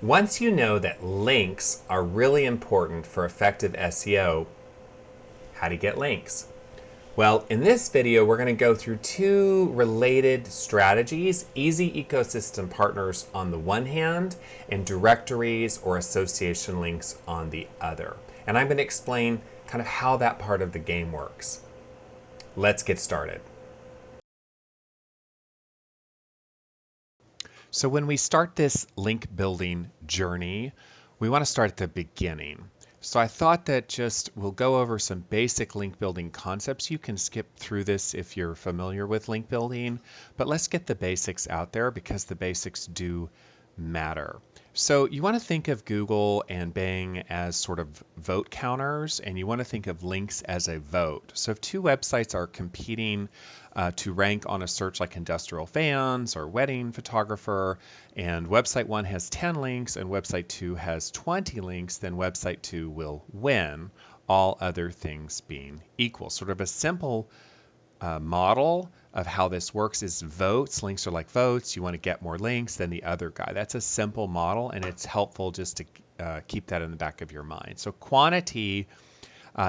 Once you know that links are really important for effective SEO, how to get links? Well, in this video, we're going to go through two related strategies: easy ecosystem partners on the one hand, and directories or association links on the other. And I'm going to explain kind of how that part of the game works. Let's get started. So when we start this link building journey, we want to start at the beginning. So I thought that just we'll go over some basic link building concepts. You can skip through this if you're familiar with link building, but let's get the basics out there because the basics do matter. So you want to think of Google and Bing as sort of vote counters, and you want to think of links as a vote. So if two websites are competing to rank on a search like industrial fans or wedding photographer, and website 1 has 10 links and website 2 has 20 links, then website 2 will win, all other things being equal. Sort of a simple model of how this works is votes. Links are like votes. You want to get more links than the other guy. That's a simple model, and it's helpful just to keep that in the back of your mind. So quantity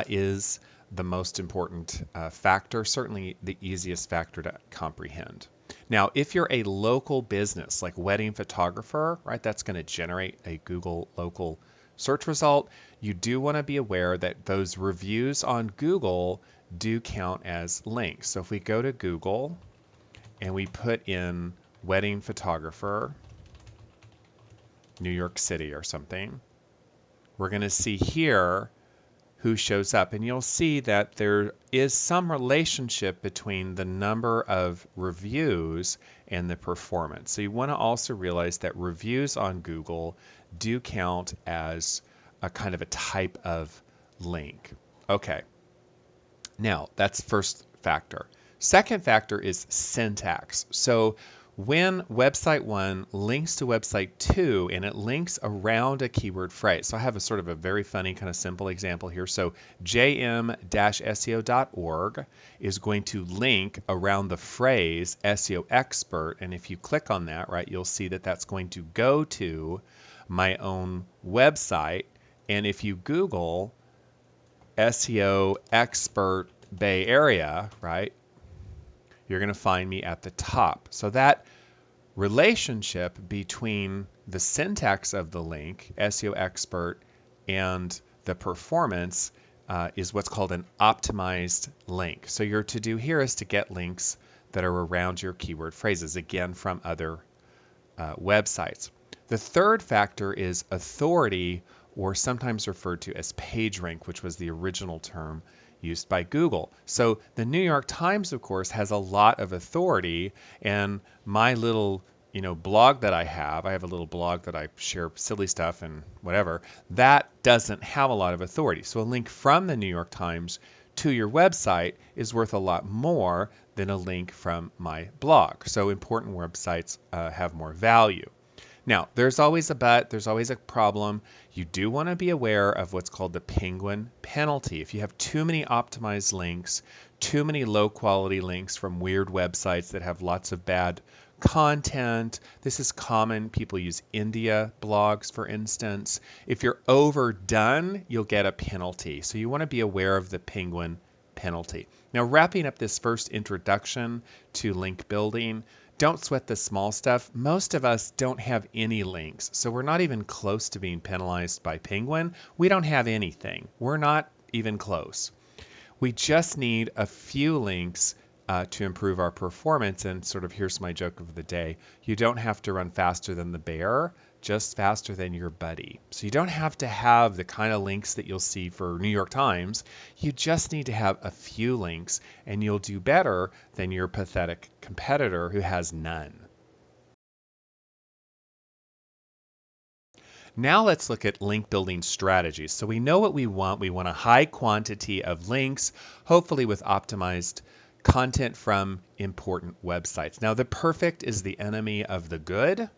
is the most important factor, certainly the easiest factor to comprehend. Now, if you're a local business like wedding photographer, right, that's going to generate a Google local search result. You do want to be aware that those reviews on Google do count as links. So if we go to Google and we put in wedding photographer, New York City or something, we're going to see here who shows up, and you'll see that there is some relationship between the number of reviews and the performance. So you want to also realize that reviews on Google do count as a kind of a type of link. Okay, now that's first factor. Second factor is syntax. So when website 1 links to website 2 and it links around a keyword phrase. So I have a sort of a very funny kind of simple example here. So jm-seo.org is going to link around the phrase SEO expert. And if you click on that, right, you'll see that that's going to go to my own website. And if you Google SEO expert Bay Area, right, you're going to find me at the top. So that relationship between the syntax of the link, SEO expert, and the performance is what's called an optimized link. So your to-do here is to get links that are around your keyword phrases, again, from other websites. The third factor is authority, or sometimes referred to as PageRank, which was the original term used by Google. So the New York Times, of course, has a lot of authority, and my little blog that I have a little blog that I share silly stuff and whatever, that doesn't have a lot of authority. So a link from the New York Times to your website is worth a lot more than a link from my blog. So important websites have more value. Now, there's always a but, there's always a problem. You do want to be aware of what's called the penguin penalty. If you have too many optimized links, too many low quality links from weird websites that have lots of bad content, this is common. People use India blogs, for instance. If you're overdone, you'll get a penalty. So you want to be aware of the penguin penalty. Now, wrapping up this first introduction to link building, don't sweat the small stuff. Most of us don't have any links, so we're not even close to being penalized by Penguin. We don't have anything. We're not even close. We just need a few links to improve our performance, and sort of here's my joke of the day. You don't have to run faster than the bear, just faster than your buddy. So you don't have to have the kind of links that you'll see for New York Times. You just need to have a few links, and you'll do better than your pathetic competitor who has none. Now let's look at link building strategies. So we know what we want. We want a high quantity of links, hopefully with optimized content from important websites. Now, the perfect is the enemy of the good.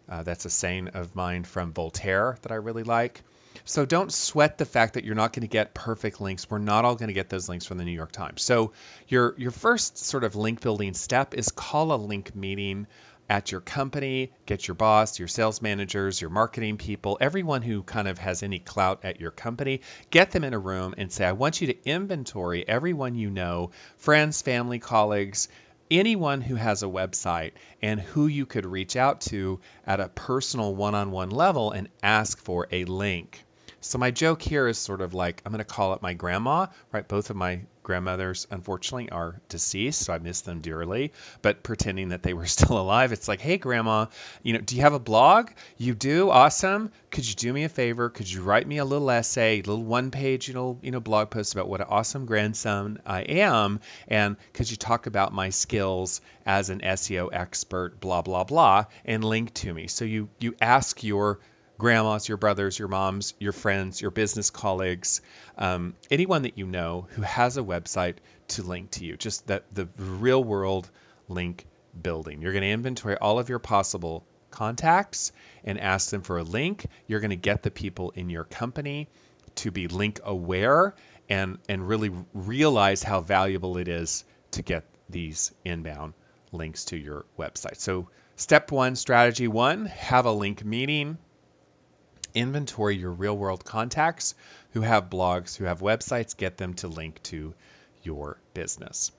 That's a saying of mine from Voltaire that I really like. So don't sweat the fact that you're not going to get perfect links. We're not all going to get those links from the New York Times. So your first sort of link building step is call a link meeting. at your company, get your boss, your sales managers, your marketing people, everyone who kind of has any clout at your company, get them in a room and say, I want you to inventory everyone you know, friends, family, colleagues, anyone who has a website, and who you could reach out to at a personal one-on-one level and ask for a link. So my joke here is sort of like, I'm going to call it my grandma, right? Both of my grandmothers, unfortunately, are deceased, so I miss them dearly. But pretending that they were still alive, it's like, hey, grandma, do you have a blog? You do? Awesome. Could you do me a favor? Could you write me a little essay, a little one-page, blog post about what an awesome grandson I am? And could you talk about my skills as an SEO expert, blah, blah, blah, and link to me? So you ask your grandmas, your brothers, your moms, your friends, your business colleagues, anyone that you know who has a website to link to you. Just the real world link building. You're going to inventory all of your possible contacts and ask them for a link. You're going to get the people in your company to be link aware and really realize how valuable it is to get these inbound links to your website. So step one, strategy one, have a link meeting. Inventory your real world contacts who have blogs, who have websites, get them to link to your business.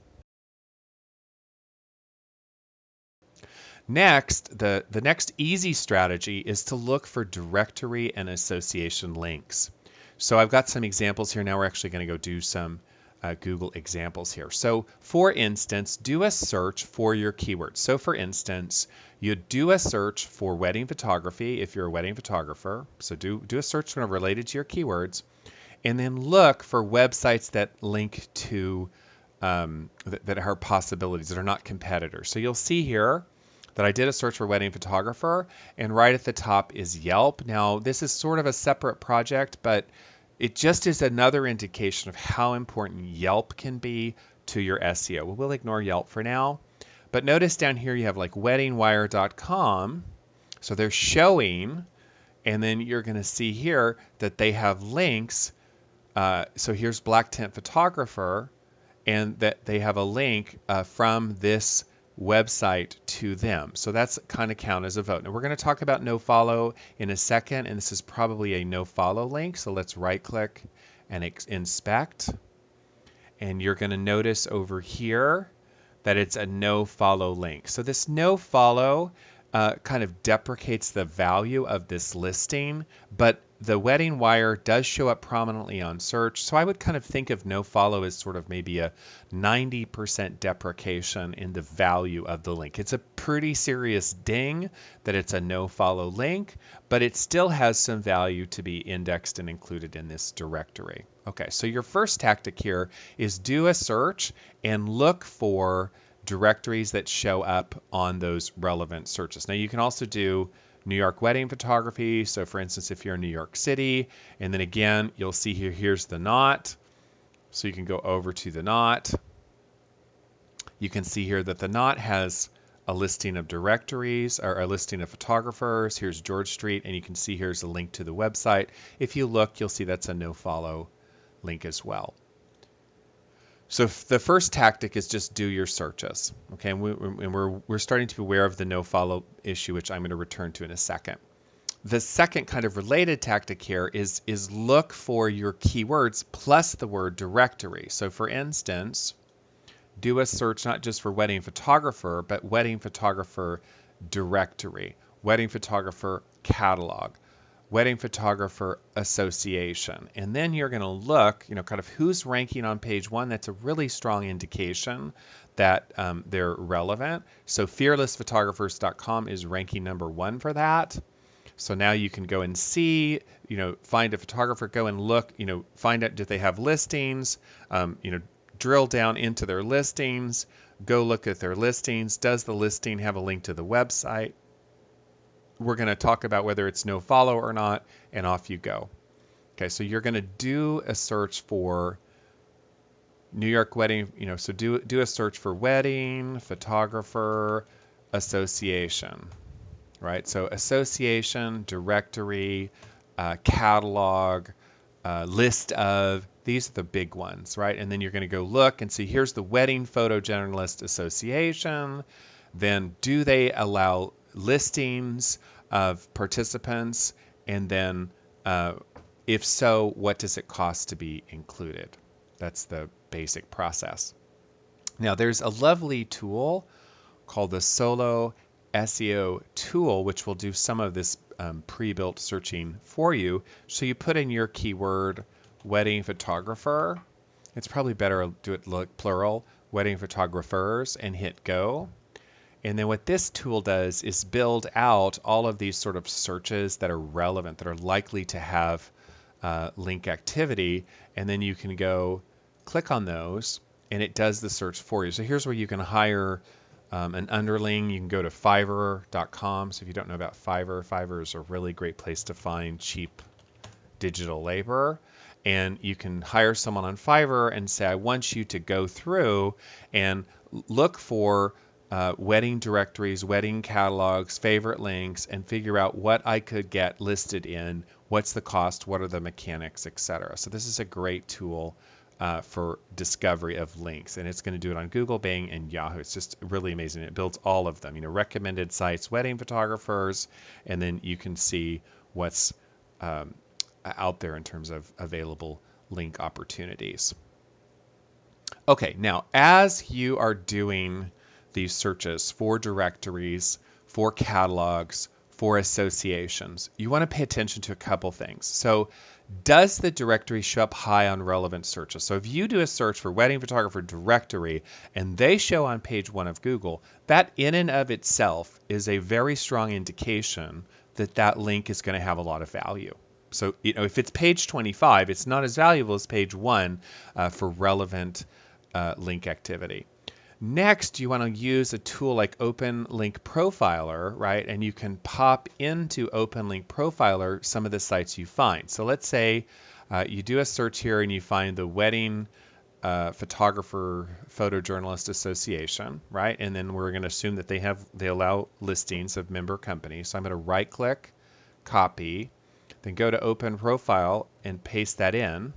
Next, the next easy strategy is to look for directory and association links. So I've got some examples here. Now we're actually going to go do some Google examples here. So for instance, do a search for your keywords. So for instance, you do a search for wedding photography if you're a wedding photographer. So do a search kind of related to your keywords, and then look for websites that link to that are possibilities, that are not competitors. So you'll see here that I did a search for wedding photographer, and right at the top is Yelp. Now this is sort of a separate project, but it just is another indication of how important Yelp can be to your SEO. We'll ignore Yelp for now. But notice down here you have like weddingwire.com. So they're showing, and then you're going to see here that they have links. So here's Black Tent Photographer, and that they have a link from this website to them. So that's kind of count as a vote. Now we're going to talk about no follow in a second, and this is probably a no follow link. So let's right click and inspect. And you're going to notice over here that it's a no follow link. So this no follow kind of deprecates the value of this listing, but the Wedding Wire does show up prominently on search. So I would kind of think of no follow as sort of maybe a 90% deprecation in the value of the link. It's a pretty serious ding that it's a no follow link, but it still has some value to be indexed and included in this directory. Okay, so your first tactic here is do a search and look for directories that show up on those relevant searches. Now you can also do New York wedding photography. So for instance, if you're in New York City, and then again, you'll see here, here's the knot. So you can go over to the knot. You can see here that the knot has a listing of directories or a listing of photographers. Here's George Street, and you can see here's a link to the website. If you look, you'll see that's a no follow link as well. So the first tactic is just do your searches, okay? And we're starting to be aware of the no follow issue, which I'm going to return to in a second. The second kind of related tactic here is look for your keywords plus the word directory. So for instance, do a search not just for wedding photographer, but wedding photographer directory, wedding photographer catalog, wedding photographer association. And then you're going to look, kind of who's ranking on page one. That's a really strong indication that they're relevant. So fearlessphotographers.com is ranking number one for that. So now you can go and see, find a photographer, go and look, find out, do they have listings, drill down into their listings, go look at their listings. Does the listing have a link to the website? We're going to talk about whether it's no follow or not, and off you go. Okay, so you're going to do a search for New York wedding, so do a search for wedding photographer association, right? So association, directory, catalog, list of, these are the big ones, right? And then you're going to go look and see, here's the Wedding Photojournalist Association. then do they allow listings of participants? And then if so, what does it cost to be included? That's the basic process. Now there's a lovely tool called the Solo SEO tool, which will do some of this pre-built searching for you. So you put in your keyword wedding photographer. It's probably better to do it plural, wedding photographers, and hit go. And then what this tool does is build out all of these sort of searches that are relevant, that are likely to have link activity. And then you can go click on those and it does the search for you. So here's where you can hire an underling. You can go to Fiverr.com. So if you don't know about Fiverr, Fiverr is a really great place to find cheap digital labor. And you can hire someone on Fiverr and say, I want you to go through and look for wedding directories, wedding catalogs, favorite links, and figure out what I could get listed in, what's the cost, what are the mechanics, etc. So this is a great tool for discovery of links, and it's going to do it on Google, Bing, and Yahoo. It's just really amazing. It builds all of them, recommended sites, wedding photographers, and then you can see what's out there in terms of available link opportunities. Okay, now as you are doing these searches for directories, for catalogs, for associations, you want to pay attention to a couple things. So does the directory show up high on relevant searches? So if you do a search for wedding photographer directory and they show on page 1 of Google, that in and of itself is a very strong indication that that link is going to have a lot of value. So if it's page 25, it's not as valuable as page 1 for relevant link activity. Next, you want to use a tool like Open Link Profiler, right? And you can pop into Open Link Profiler some of the sites you find. So let's say you do a search here and you find the Wedding Photographer Photojournalist Association, right? And then we're going to assume that they allow listings of member companies. So I'm going to right-click, copy, then go to Open Profile and paste that in.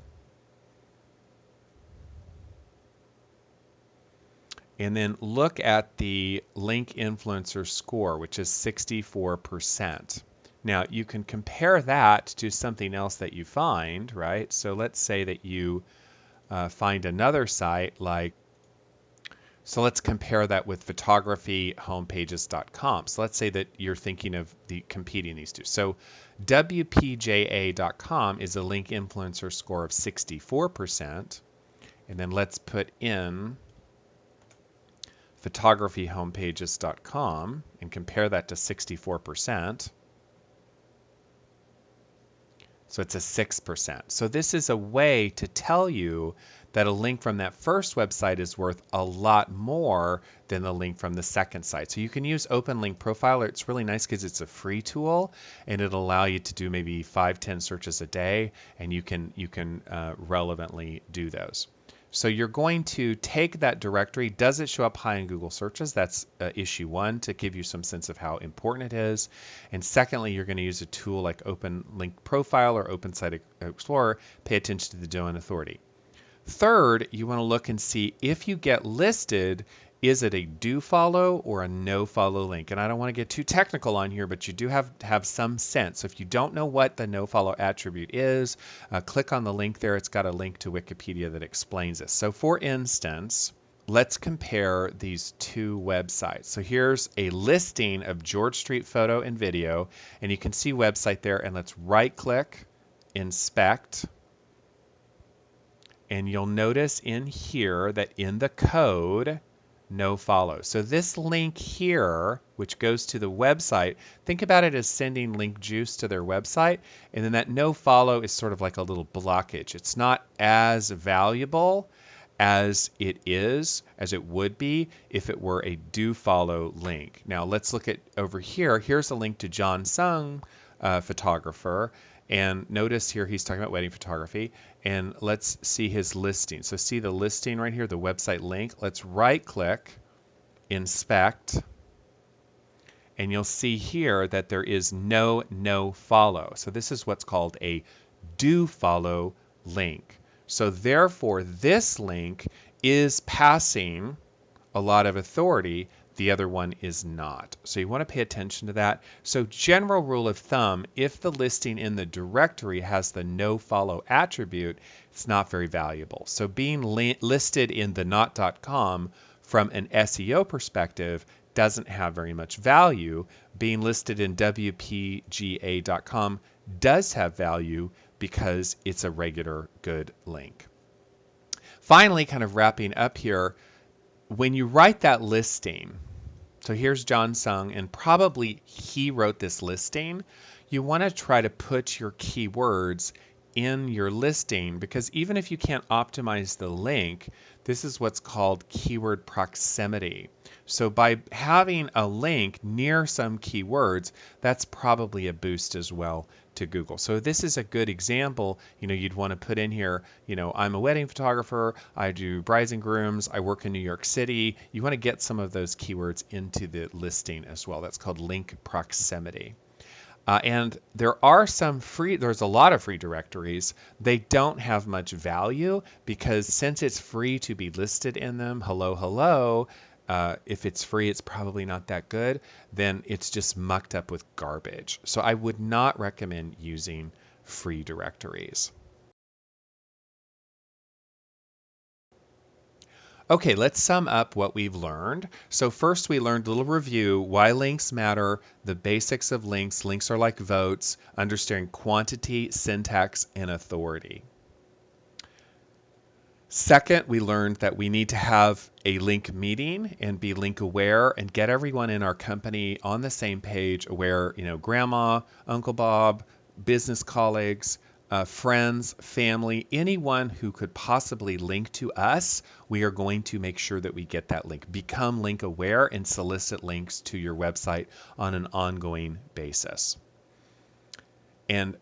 And then look at the link influencer score, which is 64%. Now you can compare that to something else that you find, right? So let's say that you find another site so let's compare that with photographyhomepages.com. So let's say that you're thinking of competing these two. So WPJA.com is a link influencer score of 64%. And then let's put in photographyhomepages.com and compare that to 64%. So it's a 6%. So this is a way to tell you that a link from that first website is worth a lot more than the link from the second site. So you can use Open Link Profiler. It's really nice because it's a free tool and it'll allow you to do maybe 5-10 searches a day, and you can relevantly do those. So you're going to take that directory. Does it show up high in Google searches? That's issue 1, to give you some sense of how important it is. And secondly, you're going to use a tool like Open Link Profile or Open Site Explorer. Pay attention to the domain authority. Third, you want to look and see if you get listed, is it a do follow or a no follow link? And I don't want to get too technical on here, but you do have some sense. So if you don't know what the no follow attribute is, click on the link there. It's got a link to Wikipedia that explains this. So for instance, let's compare these two websites. So here's a listing of George Street photo and video, and you can see website there, and let's right click, inspect. And you'll notice in here that in the code, no follow. So this link here, which goes to the website, think about it as sending link juice to their website. And then that no follow is sort of like a little blockage. It's not as valuable as it would be if it were a do follow link. Now let's look at over here. Here's a link to John Sung, photographer. And notice here he's talking about wedding photography, and let's see his listing. So see the listing right here, the website link. Let's right click, inspect, and you'll see here that there is no follow. So this is what's called a do follow link. So therefore this link is passing a lot of authority. the other one is not. So you want to pay attention to that. So general rule of thumb, if the listing in the directory has the no follow attribute, it's not very valuable. So being listed in the not.com from an SEO perspective doesn't have very much value. Being listed in WPGA.com does have value because it's a regular good link. Finally, kind of wrapping up here, when you write that listing, so here's John Sung, and probably he wrote this listing, you want to try to put your keywords in your listing, because even if you can't optimize the link, this is what's called keyword proximity. So by having a link near some keywords, that's probably a boost as well to Google. So this is a good example. You'd want to put in here, I'm a wedding photographer, I do brides and grooms, I work in New York City. You want to get some of those keywords into the listing as well. That's called link proximity. And there's a lot of free directories. They don't have much value because since it's free to be listed in them, hello, if it's free, it's probably not that good, then it's just mucked up with garbage. So I would not recommend using free directories. Okay, let's sum up what we've learned. So first we learned a little review, why links matter, the basics of links. Links are like votes, understanding quantity, syntax, and authority. Second, we learned that we need to have a link meeting and be link aware and get everyone in our company on the same page, aware, grandma, Uncle Bob, business colleagues, friends, family, anyone who could possibly link to us, we are going to make sure that we get that link. Become link aware and solicit links to your website on an ongoing basis. And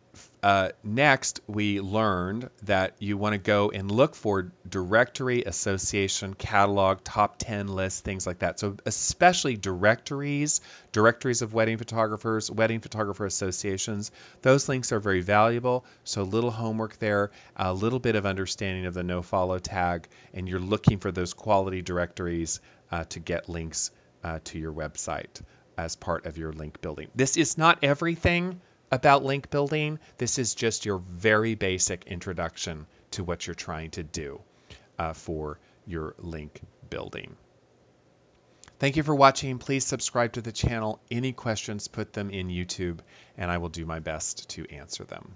next, we learned that you want to go and look for directory, association, catalog, top 10 lists, things like that. So especially directories of wedding photographers, wedding photographer associations, those links are very valuable. So a little homework there, a little bit of understanding of the no follow tag, and you're looking for those quality directories to get links to your website as part of your link building. This is not everything about link building. This is just your very basic introduction to what you're trying to do for your link building. Thank you for watching. Please subscribe to the channel. Any questions, put them in YouTube, and I will do my best to answer them.